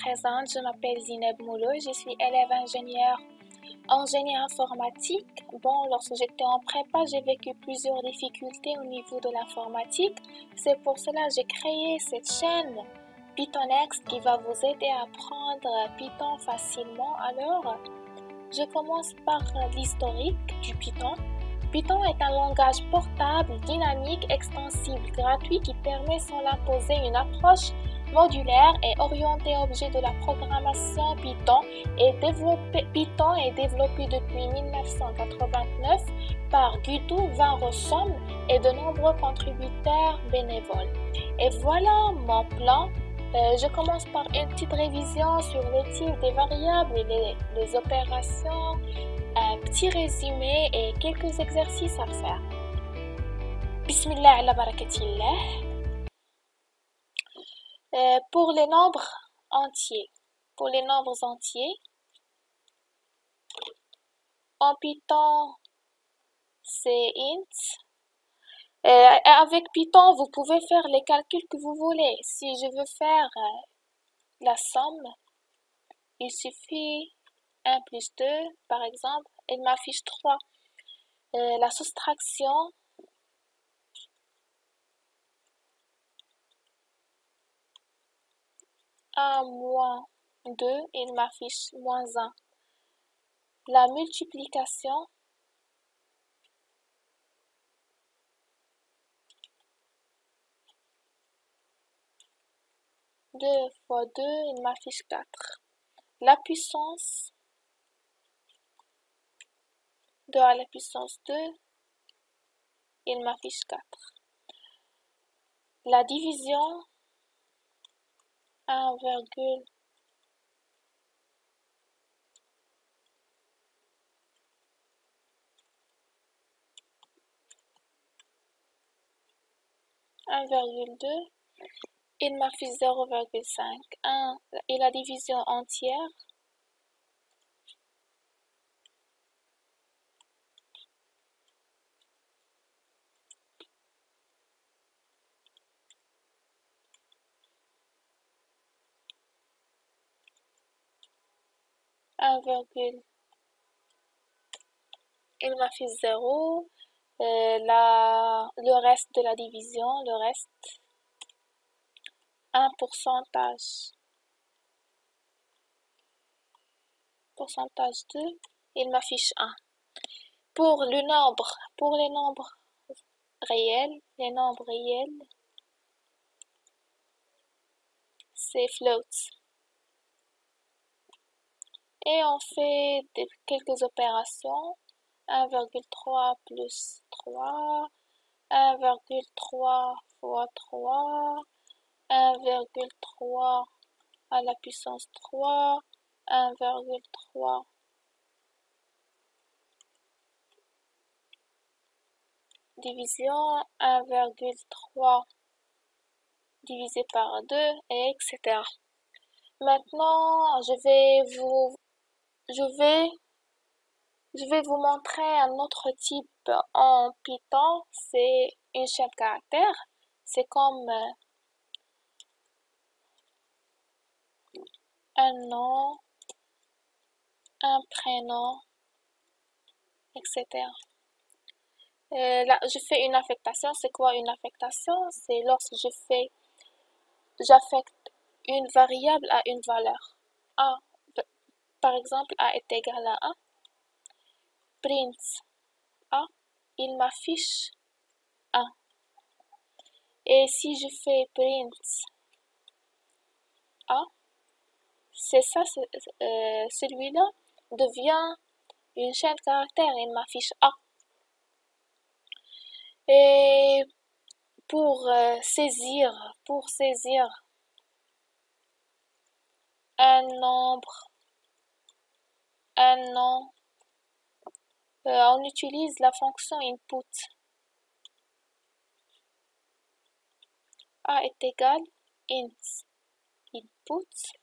présente, je m'appelle Zineb Moulo, je suis élève ingénieur en génie informatique. Bon, lorsque j'étais en prépa, j'ai vécu plusieurs difficultés au niveau de l'informatique. C'est pour cela que j'ai créé cette chaîne PythonX qui va vous aider à apprendre Python facilement. Alors, je commence par l'historique du Python. Python est un langage portable, dynamique, extensible, gratuit qui permet sans l'imposer une approche modulaire et orientée objet de la programmation. Python est développé depuis 1989 par Guido van Rossum et de nombreux contributeurs bénévoles. Et voilà mon plan. Je commence par une petite révision sur les types des variables et les opérations, un petit résumé et quelques exercices à faire. Bismillah ala barakatillah. Pour les nombres entiers. En Python, c'est int. Avec Python, vous pouvez faire les calculs que vous voulez. Si je veux faire la somme, il suffit 1 plus 2, par exemple, il m'affiche 3. La soustraction, un moins 2, il m'affiche moins 1. La multiplication, 2 fois 2, il m'affiche 4. La puissance, 2 à la puissance 2, il m'affiche 4. La division, 1,1,4. Il m'affiche 0,5. Et la division entière, 1, il m'affiche 0. Le reste de la division, le reste, un pourcentage 2, il m'affiche 1. Pour les nombres réels, c'est float. Et on fait quelques opérations. 1,3 plus 3, 1,3 fois 3, 1,3 à la puissance 3, 1,3 division, 1,3 divisé par 2, et etc. Maintenant, je vais vous montrer un autre type en Python, c'est une chaîne caractère. C'est comme un nom, un prénom, etc. Là, je fais une affectation. C'est quoi une affectation? C'est lorsque j'affecte une variable à une valeur. A, par exemple, A est égal à 1. Print A, il m'affiche 1. Et si je fais print A, c'est ça, celui-là devient une chaîne caractère, il m'affiche A. Et pour saisir un nombre, un nom, on utilise la fonction input. A est égal int input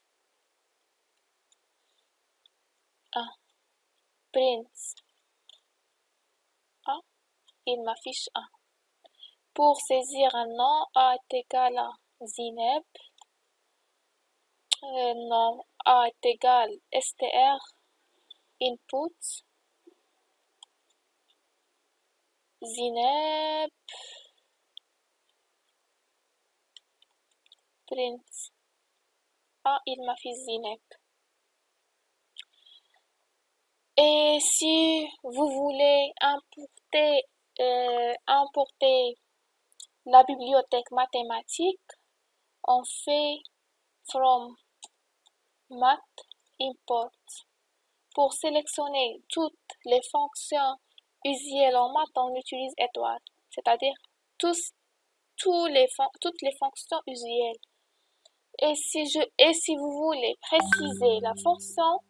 1. Print A, il m'affiche 1. Pour saisir un nom, A est égal à Zineb. Non, A est égal str input Zineb print. Ah, il m'a fait Zineb. Et si vous voulez importer la bibliothèque mathématique, on fait from math import. Pour sélectionner toutes les fonctions usuelles en maths, on utilise étoile, c'est-à-dire toutes les fonctions usuelles. Et si vous voulez préciser la fonction,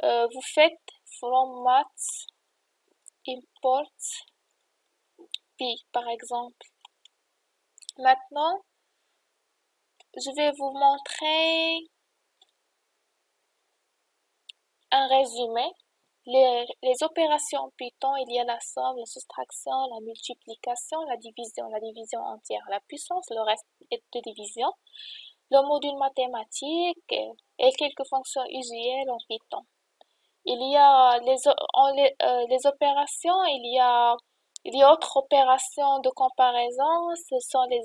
vous faites from math import pi, par exemple. Maintenant, je vais vous montrer un résumé. Les opérations Python, il y a la somme, la soustraction, la multiplication, la division entière, la puissance, le reste est de division, le module mathématique et quelques fonctions usuelles en Python. Il y a les opérations, il y a autres opérations de comparaison, ce sont les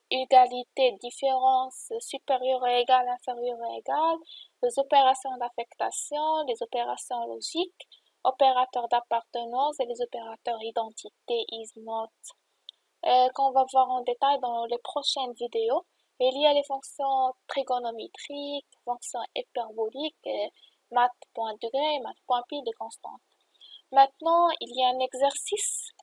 égalités, différences supérieures et égales, inférieures et égales, les opérations d'affectation, les opérations logiques, opérateurs d'appartenance et les opérateurs identité, is, not, qu'on va voir en détail dans les prochaines vidéos. Et il y a les fonctions trigonométriques, fonctions hyperboliques, math point degré, math point pi, des constantes. Maintenant, il y a un exercice.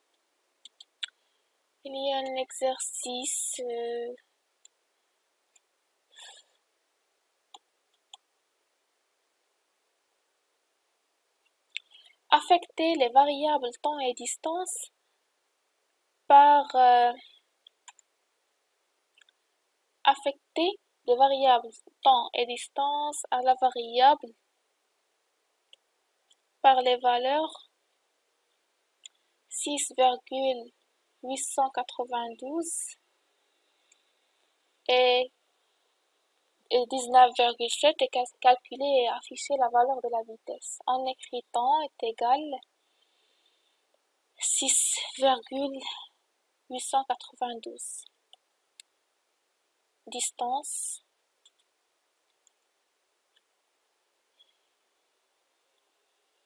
Affecter les variables temps et distance par affecter les variables temps et distance à la variable par les valeurs 6,892 et 19,7 et calculer et afficher la valeur de la vitesse. On écrit temps est égal 6,892. Distance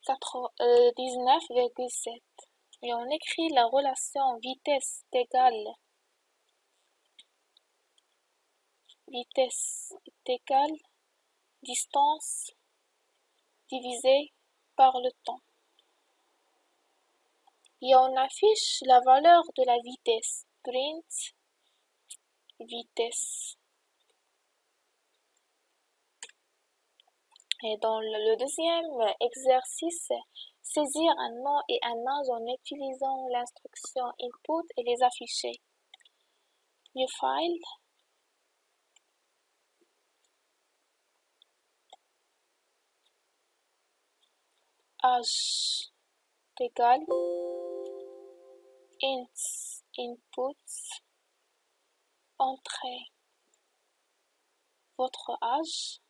19,7. Et on écrit la relation vitesse égale distance divisé par le temps. Et on affiche la valeur de la vitesse. Print vitesse. Et dans le deuxième exercice, saisir un nom et un âge en utilisant l'instruction input et les afficher. New file. Âge égal input, entrez votre âge,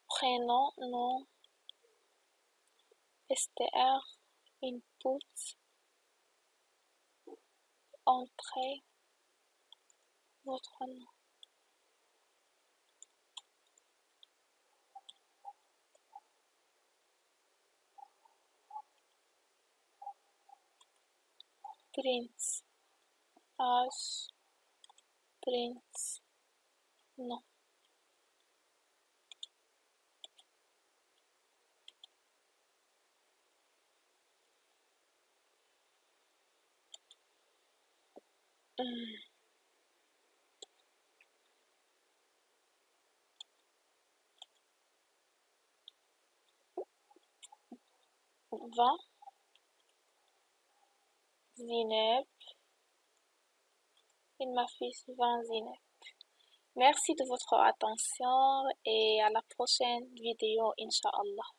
prénom, nom, str, input, entrez votre nom. Print âge, print nom. Va Zineb, il m'a fait 20 Zineb. Merci de votre attention et à la prochaine vidéo, Inch'Allah.